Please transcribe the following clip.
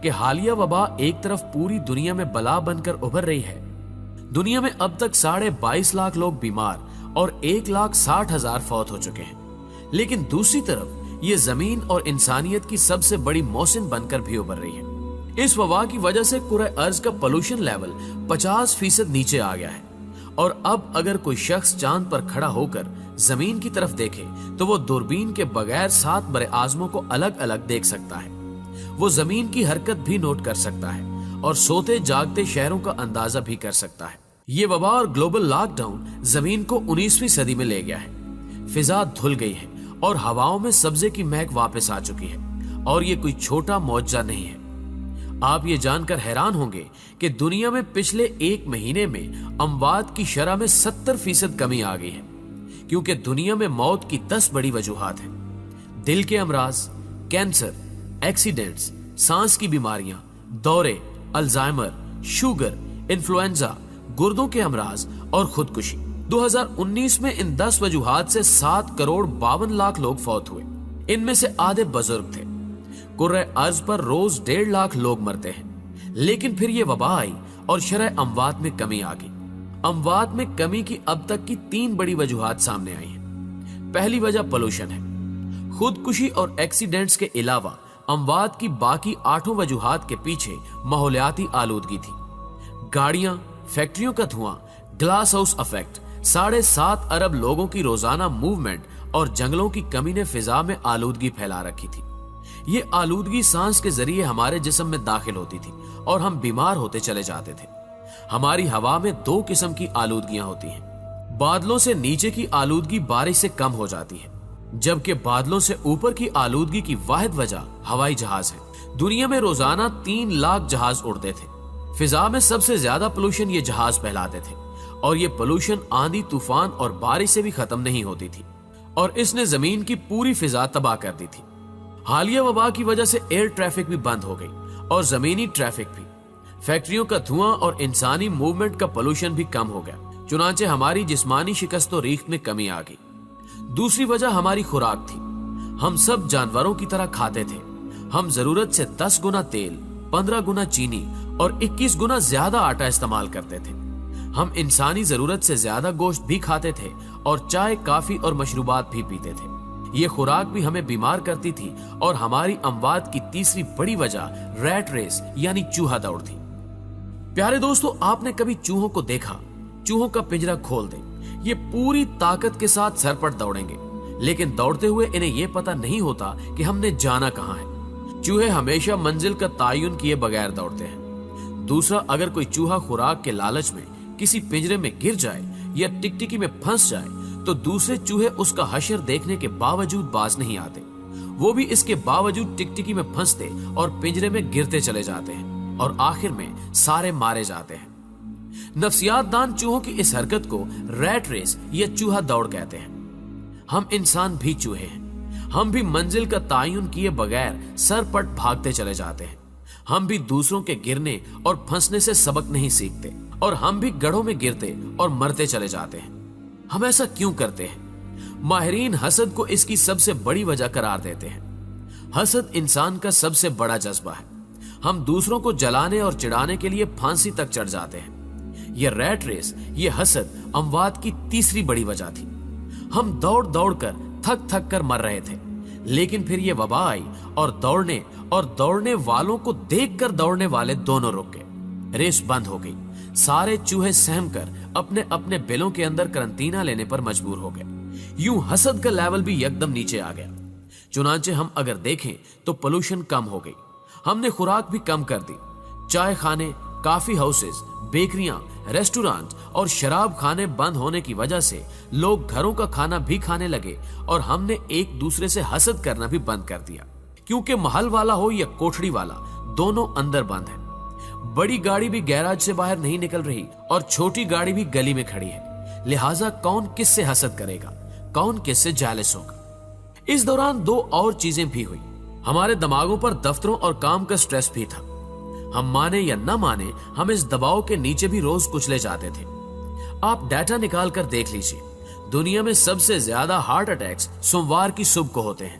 کہ حالیہ وبا ایک طرف پوری دنیا میں بلا بن کر ابھر رہی ہے. دنیا میں اب تک 22.5 لاکھ لوگ بیمار اور 1,60,000 فوت ہو چکے ہیں. لیکن دوسری طرف یہ زمین اور انسانیت کی سب سے بڑی موسم بن کر بھی ابھر رہی ہے. اس وبا کی وجہ سے کرۂ ارض کا پولوشن لیول 50% نیچے آ گیا ہے. اور اب اگر کوئی شخص چاند پر کھڑا ہو کر زمین کی طرف دیکھے تو وہ دوربین کے بغیر 7 بر اعظموں کو الگ الگ دیکھ سکتا ہے. وہ زمین کی حرکت بھی نوٹ کر سکتا ہے اور سوتے جاگتے شہروں کا اندازہ بھی کر سکتا ہے. یہ وبا اور گلوبل لاک ڈاؤن زمین کو 19ویں صدی میں لے گیا ہے. فضا دھل گئی ہے اور ہواؤں میں سبزے کی مہک واپس آ چکی ہے. اور یہ کوئی چھوٹا معجزہ نہیں ہے. آپ یہ جان کر حیران ہوں گے کہ دنیا میں پچھلے 1 مہینے میں اموات کی شرح میں 70% کمی آ گئی ہے. کیونکہ دنیا میں موت کی 10 بڑی وجوہات ہیں. دل کے امراض، کینسر، ایکسیڈنٹس، سانس کی بیماریاں، دورے، الزائمر، شوگر، انفلوئنزا، گردوں کے امراض اور خودکشی. 2019 میں ان 10 وجوہات سے 7,52,00,000 لوگ فوت ہوئے. ان میں سے آدھے بزرگ تھے. کرۂ ارض پر روز 1.5 لاکھ لوگ مرتے ہیں. لیکن پھر یہ وبا آئی اور شرح اموات میں کمی آ گئی. اموات میں کمی کی اب تک کی 3 بڑی وجوہات سامنے آئی ہیں. پہلی وجہ پولوشن ہے. خودکشی اور ایکسیڈنٹس کے علاوہ اموات کی باقی 8 وجوہات کے پیچھے ماحولیاتی آلودگی تھی. گاڑیاں، فیکٹریوں کا دھواں، گلاس ہاؤس ایفیکٹ، 7.5 ارب لوگوں کی روزانہ موومنٹ اور جنگلوں کی کمی نے فضا میں آلودگی پھیلا رکھی تھی. یہ آلودگی سانس کے ذریعے ہمارے جسم میں داخل ہوتی تھی اور ہم بیمار ہوتے چلے جاتے تھے. ہماری ہوا میں 2 قسم کی آلودگیاں ہوتی ہیں. بادلوں سے نیچے کی آلودگی بارش سے کم ہو جاتی ہے، جبکہ بادلوں سے اوپر کی آلودگی کی واحد وجہ ہوائی جہاز ہے. دنیا میں روزانہ 3 لاکھ جہاز اڑتے تھے. فضا میں سب سے زیادہ پولوشن یہ جہاز پھیلاتے تھے اور یہ پولوشن آندھی، طوفان اور بارش سے بھی ختم نہیں ہوتی تھی اور اس نے زمین کی پوری فضا تباہ کر دی تھی. حالیہ وبا کی وجہ سے ایئر ٹریفک بھی بند ہو گئی اور زمینی ٹریفک بھی. فیکٹریوں کا دھواں اور انسانی موومنٹ کا پولوشن بھی کم ہو گیا. چنانچہ ہماری جسمانی شکست و ریخت میں کمی آ گئی. دوسری وجہ ہماری خوراک تھی. ہم سب جانوروں کی طرح کھاتے تھے. ہم ضرورت سے 10 گنا تیل، 15 گنا چینی اور 21 گنا زیادہ آٹا استعمال کرتے تھے. ہم انسانی ضرورت سے زیادہ گوشت بھی کھاتے تھے اور چائے، کافی اور مشروبات بھی پیتے تھے. یہ خوراک بھی ہمیں بیمار کرتی تھی اور ہماری اموات کی تیسری بڑی وجہ ریٹ ریس یعنی چوہا دوڑ تھی. پیارے دوستو، آپ نے کبھی چوہوں کو دیکھا؟ چوہوں کا پنجرا کھول دیں، یہ پوری طاقت کے ساتھ سر پر دوڑیں گے، لیکن دوڑتے ہوئے انہیں یہ پتا نہیں ہوتا کہ ہم نے جانا کہاں ہے. چوہے ہمیشہ منزل کا تعین کیے بغیر دوڑتے ہیں. دوسرا، اگر کوئی چوہا خوراک کے لالچ میں کسی پنجرے میں گر جائے یا ٹکٹکی میں پھنس جائے تو دوسرے چوہے اس کا حشر دیکھنے کے باوجود باز نہیں آتے. وہ بھی اس کے باوجود ٹکٹکی میں پھنستے اور پنجرے میں گرتے چلے جاتے ہیں اور آخر میں سارے مارے جاتے ہیں. نفسیات دان چوہوں کی اس حرکت کو ریٹ ریس یا چوہا دوڑ کہتے ہیں. ہم انسان بھی چوہے ہیں. ہم بھی منزل کا تعین کیے بغیر سر پٹ بھاگتے چلے جاتے ہیں. ہم بھی دوسروں کے گرنے اور پھنسنے سے سبق نہیں سیکھتے اور ہم بھی گڑھوں میں گرتے اور مرتے چلے جاتے ہیں. ہم ایسا کیوں کرتے ہیں؟ ماہرین حسد کو اس کی سب سے بڑی وجہ قرار دیتے ہیں. حسد انسان کا سب سے بڑا جذبہ ہے. ہم دوسروں کو جلانے اور چڑھانے کے لیے پھانسی تک چڑھ جاتے ہیں. یہ ریٹ ریس، یہ حسد اموات کی تیسری بڑی وجہ تھی. ہم دوڑ دوڑ کر تھک تھک کر مر رہے تھے، لیکن پھر یہ وبا آئی اور دوڑنے والوں کو دیکھ کر دوڑنے والے دونوں رک گئے. ریس بند ہو گئی. سارے چوہے سہم کر اپنے اپنے بلوں کے اندر کرنٹینہ لینے پر مجبور ہو گئے. یوں حسد کا لیول بھی یکدم نیچے آ گیا. چنانچہ ہم اگر دیکھیں تو پولوشن کم ہو گئی. ہم نے خوراک بھی کم کر دی. چائے خانے، کافی ہاؤسز، بیکریاں، ریسٹورانٹ اور شراب خانے بند ہونے کی وجہ سے لوگ گھروں کا کھانا بھی کھانے لگے اور ہم نے ایک دوسرے سے حسد کرنا بھی بند کر دیا. کیونکہ محل والا ہو یا کوٹھڑی والا، دونوں اندر بند ہیں. بڑی گاڑی بھی گیراج سے باہر نہیں نکل رہی اور چھوٹی گاڑی بھی گلی میں کھڑی ہے. لہٰذا کون کس سے حسد کرے گا؟ کون کس سے جالس ہوگا؟ اس دوران 2 اور چیزیں بھی ہوئی. ہمارے دماغوں پر دفتروں اور کام کا سٹریس بھی تھا. ہم مانے یا نہ مانے، ہم اس دباؤ کے نیچے بھی روز کچلے جاتے تھے. آپ ڈیٹا نکال کر دیکھ لیجئے. دنیا میں سب سے زیادہ ہارٹ اٹیکس سوموار کی صبح کو ہوتے ہیں.